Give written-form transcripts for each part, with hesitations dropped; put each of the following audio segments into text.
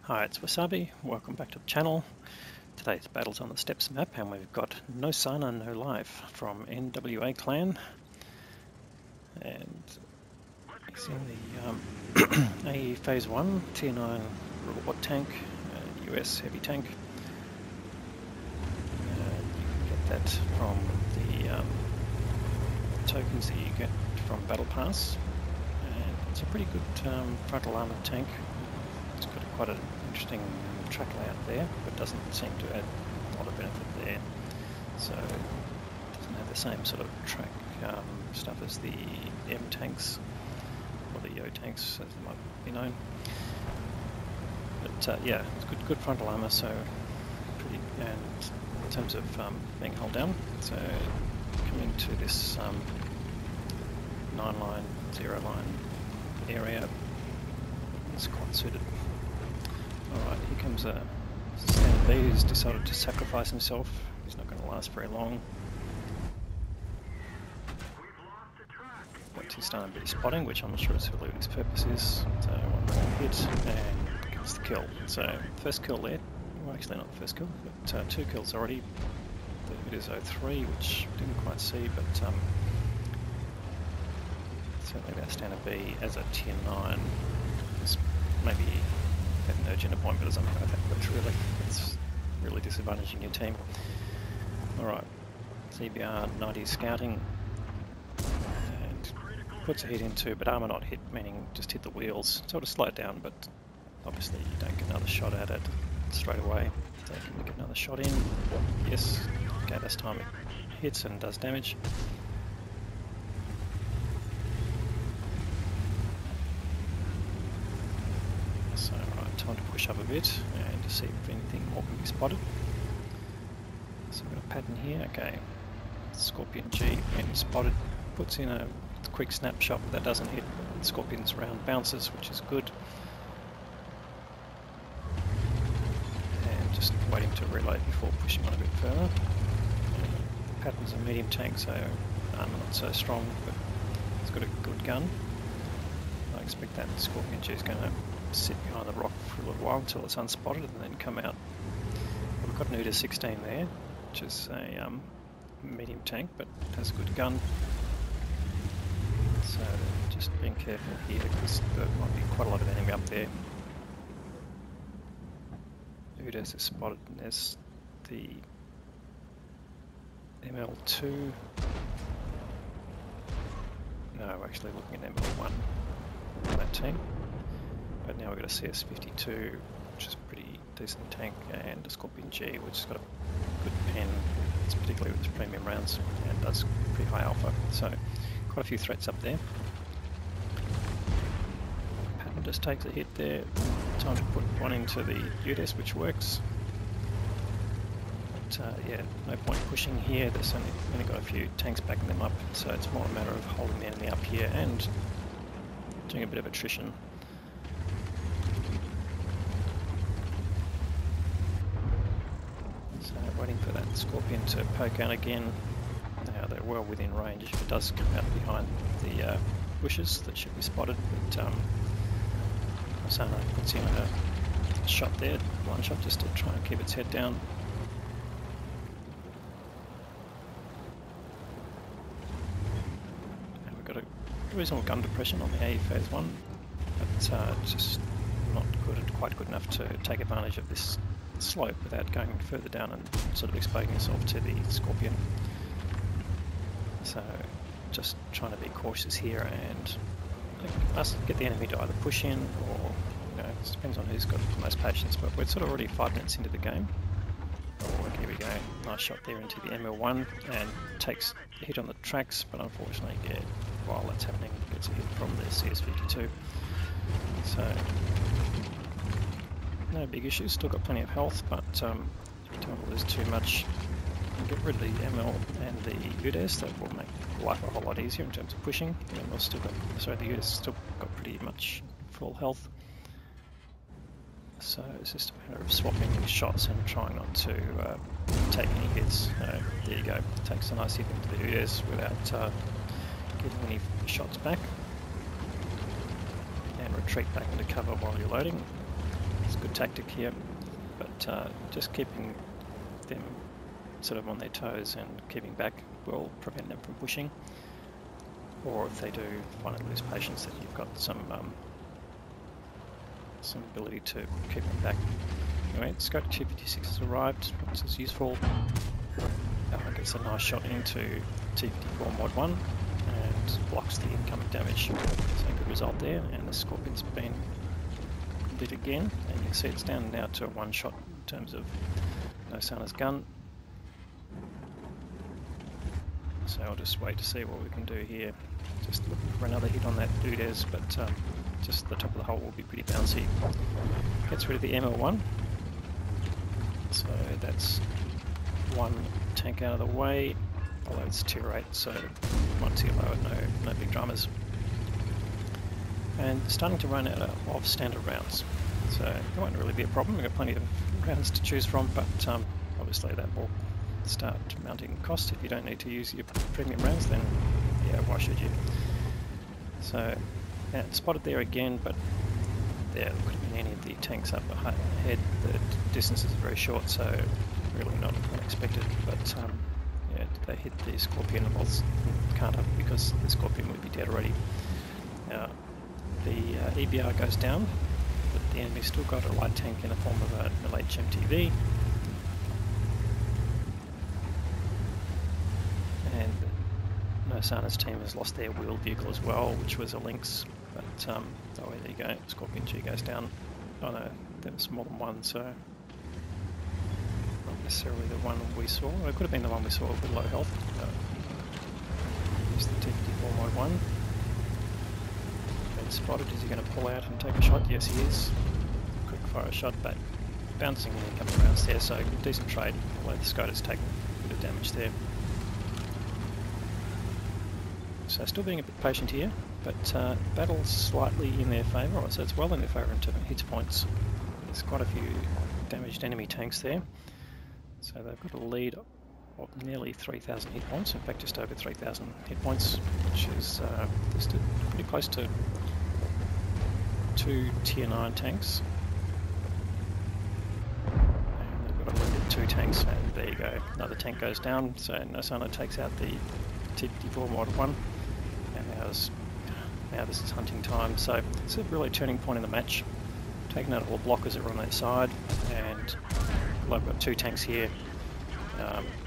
Hi, it's Wasabi. Welcome back to the channel. Today's battle's on the Steppes map, and we've got No Sana, No Life from NWA Clan. And he's in the AE Phase 1 Tier 9 reward tank, US heavy tank. You can get that from the tokens that you get from Battle Pass. And it's a pretty good frontal armor tank. It's got quite an interesting track layout there, but doesn't seem to add a lot of benefit there. So it doesn't have the same sort of track stuff as the M tanks, or the Yo tanks as they might be known. But yeah, it's good frontal armor, so pretty, and in terms of being held down, so coming to this 9-line, 0-line area is quite suited. Alright, here comes a Standard B who's decided to sacrifice himself. He's not going to last very long. But he's done a bit of spotting, which I'm not sure it's for his purpose is. So one more hit and gets the kill. So first kill there. Well, actually not the first kill, but 2 kills already. It is 03, which I didn't quite see, but certainly that Standard B as a Tier 9 is maybe at an urgent appointment or something like that, but really, it's really disadvantaging your team. Alright, CBR 90 scouting, and puts a hit into, but armour not hit, meaning just hit the wheels. Sort of slow it down, but obviously you don't get another shot at it straight away. So can we get another shot in? Yes. Okay, this time it hits and does damage. So right, time to push up a bit and to see if anything more can be spotted. So we've got a pattern here, okay. Scorpion G and spotted, puts in a quick snapshot, but that doesn't hit. Scorpion's round bounces, which is good. And just waiting to reload before pushing on a bit further. The pattern's a medium tank, so armor not so strong, but it's got a good gun. I expect that Scorpion G is going to sit behind the rock for a little while until it's unspotted and then come out. We've got an Uda 16 there, which is a medium tank but has a good gun. So just being careful here because there might be quite a lot of enemy up there. Udas is spotted, and there's the ML2. No, we're actually looking at ML1 on that team. But now we've got a CS52, which is a pretty decent tank, and a Scorpion G, which has got a good pen, particularly with its premium rounds, and does pretty high alpha. So quite a few threats up there. Pattern just takes a hit there. Time to put one into the UDS, which works. But yeah, no point pushing here. There's only got a few tanks backing them up, so it's more a matter of holding the enemy up here and doing a bit of attrition. Waiting for that Scorpion to poke out again. Now they're well within range. If it does come out behind the bushes, that should be spotted. But Sana puts in a shot there, one shot just to try and keep its head down. And we've got a reasonable gun depression on the AE Phase 1, but just not quite good enough to take advantage of this slope without going further down and sort of exposing yourself to the Scorpion. So just trying to be cautious here and get the enemy to either push in or, you know, it depends on who's got the most patience, but we're sort of already 5 minutes into the game. Oh, here we go. Nice shot there into the ML1 and takes a hit on the tracks, but unfortunately, yeah, while that's happening, gets a hit from the CS52. So no big issues, still got plenty of health, but if you don't lose too much, get rid of the ML and the UDS, that will make life a whole lot easier in terms of pushing. The ML's still got, sorry, the UDS still got pretty much full health. So it's just a matter of swapping shots and trying not to take any hits. There you go, takes a nice hit into the UDS without getting any shots back. And retreat back into cover while you're loading. It's a good tactic here, but just keeping them sort of on their toes and keeping back will prevent them from pushing. Or if they do finally lose patience, that you've got some ability to keep them back. Anyway, Scout 256 has arrived, which is useful. Gets a nice shot into T-54 Mod 1 and blocks the incoming damage. So a good result there, and the Scorpion's been lit again, and you can see it's down now to a one shot in terms of Nosana's gun. So I'll just wait to see what we can do here. Just looking for another hit on that Udez, but just the top of the hole will be pretty bouncy. Gets rid of the ML1. So that's one tank out of the way, although it's tier 8, so might see lower, no big dramas. And starting to run out of standard rounds, so it won't really be a problem. We've got plenty of rounds to choose from, but obviously that will start mounting costs. If you don't need to use your premium rounds, then yeah, why should you? So yeah, it's spotted there again, but yeah, there could have been any of the tanks up ahead. The distances are very short, so really not unexpected. But yeah, did they hit the Scorpion? Well, can't have, because the Scorpion would be dead already. Now the EBR goes down, but the enemy's still got a light tank in the form of a Milage MTV. And Nosana's team has lost their wheeled vehicle as well, which was a Lynx. But oh, there you go. Scorpion G goes down. Oh no, there was more than one, so not necessarily the one we saw. It could have been the one we saw with low health. Here's the T-54 Mod 1. Been spotted. Is he going to pull out and take a shot? Yes, he is. Quick fire shot, but bouncing and coming around there, so decent trade. Although the Skoda's taken a bit of damage there. So still being a bit patient here, but battle's slightly in their favour, so it's well in their favour in terms of hit points. There's quite a few damaged enemy tanks there, so they've got a lead of nearly 3,000 hit points, in fact just over 3,000 hit points, which is just pretty close to 2 tier 9 tanks. And they've got a lead of 2 tanks, and there you go, another tank goes down, so Nosana takes out the T-54 Mod 1. Now this is hunting time, so it's a really turning point in the match. Taking out all the blockers that are on their side, and well, I've got 2 tanks here.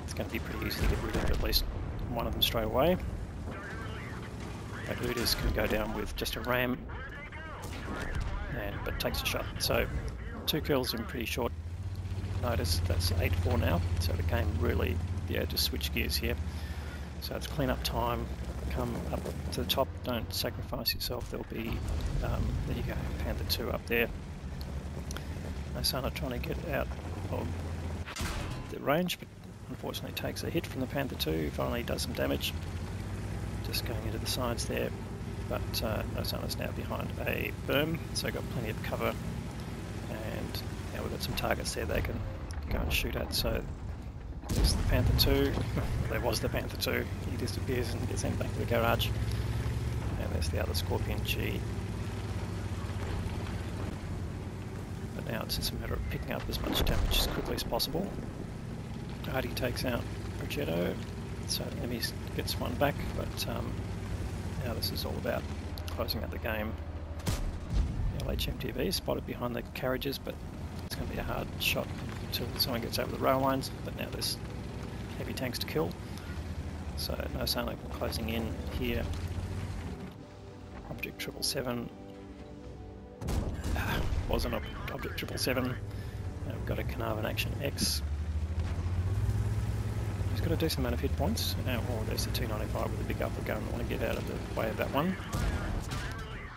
It's going to be pretty easy to get rid of at least one of them straight away. That Udez can go down with just a ram, but takes a shot. So 2 kills in pretty short notice. That's 8-4 now, so the game really, yeah, just switch gears here. So it's clean up time. Come up to the top, don't sacrifice yourself. There'll be, there you go, Panther 2 up there. Nosana trying to get out of the range, but unfortunately takes a hit from the Panther 2, finally does some damage. Just going into the sides there, but Nosana's now behind a berm, so got plenty of cover, and now we've got some targets there they can go and shoot at. So there's the Panther 2, there was the Panther 2, he disappears and gets sent back to the garage. And there's the other Scorpion G. But now it's just a matter of picking up as much damage as quickly as possible. Hardy takes out Progetto, so the enemy gets one back, but now this is all about closing out the game. Milage MTV spotted behind the carriages, but it's going to be a hard shot until someone gets over the rail lines, but now there's heavy tanks to kill. So Nosana closing in here. Object 777. Wasn't an Object 777. Now we've got a Carnarvon Action X. He's got a decent amount of hit points. Now, oh, there's the T95 with a big upper gun. I want to get out of the way of that one.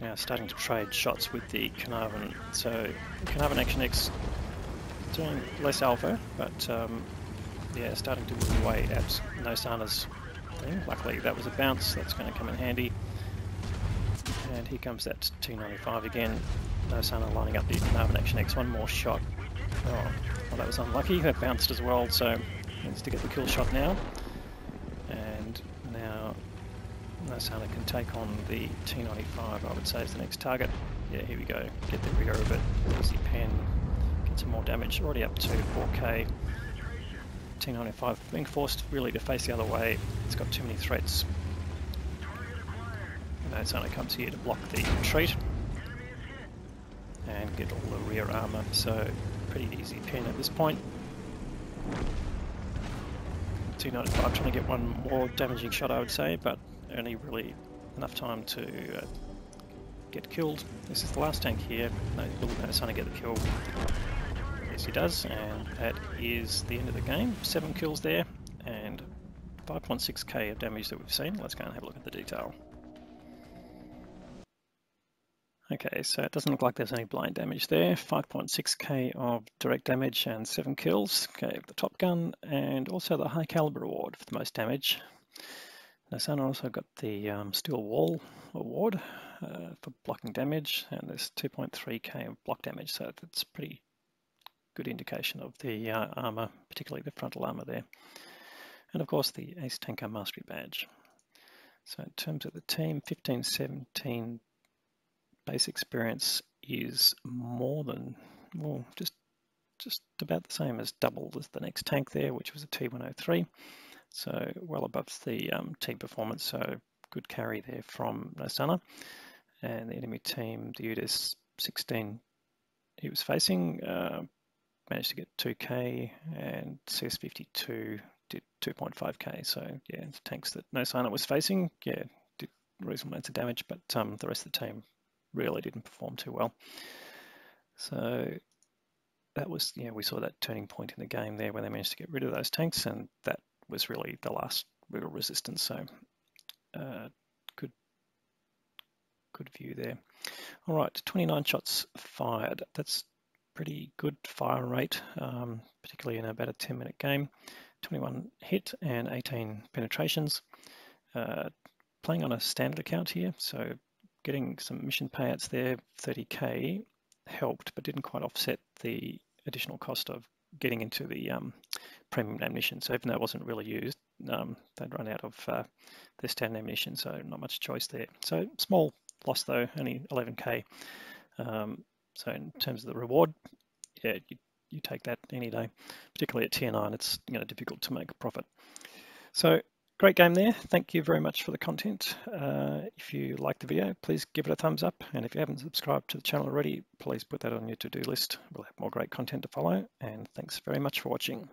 Now starting to trade shots with the Carnarvon. So Carnarvon Action X doing less alpha, but yeah, starting to whip away at Nosana's thing. Luckily that was a bounce, that's going to come in handy. And here comes that T95 again. Nosana lining up the Carnarvon Action X, one more shot. Oh, well, that was unlucky, that bounced as well, so needs to get the kill shot now. And now Nosana can take on the T95, I would say is the next target. Yeah, here we go, get the rear of it, easy pen, more damage, already up to 4k. T95 being forced really to face the other way. It's got too many threats. NoSana comes here to block the retreat and get all the rear armour, so pretty easy pin at this point. T95 trying to get one more damaging shot, I would say, but only really enough time to get killed. This is the last tank here. Will NoSana get the kill? Yes, he does, and that is the end of the game. 7 kills there, and 5.6k of damage that we've seen. Let's go and have a look at the detail. Okay, so it doesn't look like there's any blind damage there. 5.6k of direct damage and 7 kills. Okay, the top gun and also the high caliber award for the most damage. NoSana also got the steel wall award for blocking damage, and there's 2.3k of block damage, so that's pretty good indication of the armour, particularly the frontal armour there. And of course the Ace Tanker Mastery Badge. So in terms of the team, 15-17 base experience is more than, well, just about the same as double as the next tank there, which was a T103. So well above the team performance, so good carry there from NoSana. And the enemy team, the UDES 16 he was facing, managed to get 2k, and CS52 did 2.5k. So yeah, the tanks that NoSana was facing, yeah, did reasonable amounts of damage, but the rest of the team really didn't perform too well. So that was, yeah, we saw that turning point in the game there where they managed to get rid of those tanks, and that was really the last real resistance. So good view there. All right, 29 shots fired. That's pretty good fire rate, particularly in about a 10-minute game. 21 hit and 18 penetrations. Playing on a standard account here, so getting some mission payouts there, 30k helped, but didn't quite offset the additional cost of getting into the premium ammunition. So even though it wasn't really used, they'd run out of their standard ammunition, so not much choice there. So small loss though, only 11k. So in terms of the reward, yeah, you take that any day. Particularly at tier 9, it's difficult to make a profit. So great game there. Thank you very much for the content. If you liked the video, please give it a thumbs up. And if you haven't subscribed to the channel already, please put that on your to-do list. We'll have more great content to follow. And thanks very much for watching.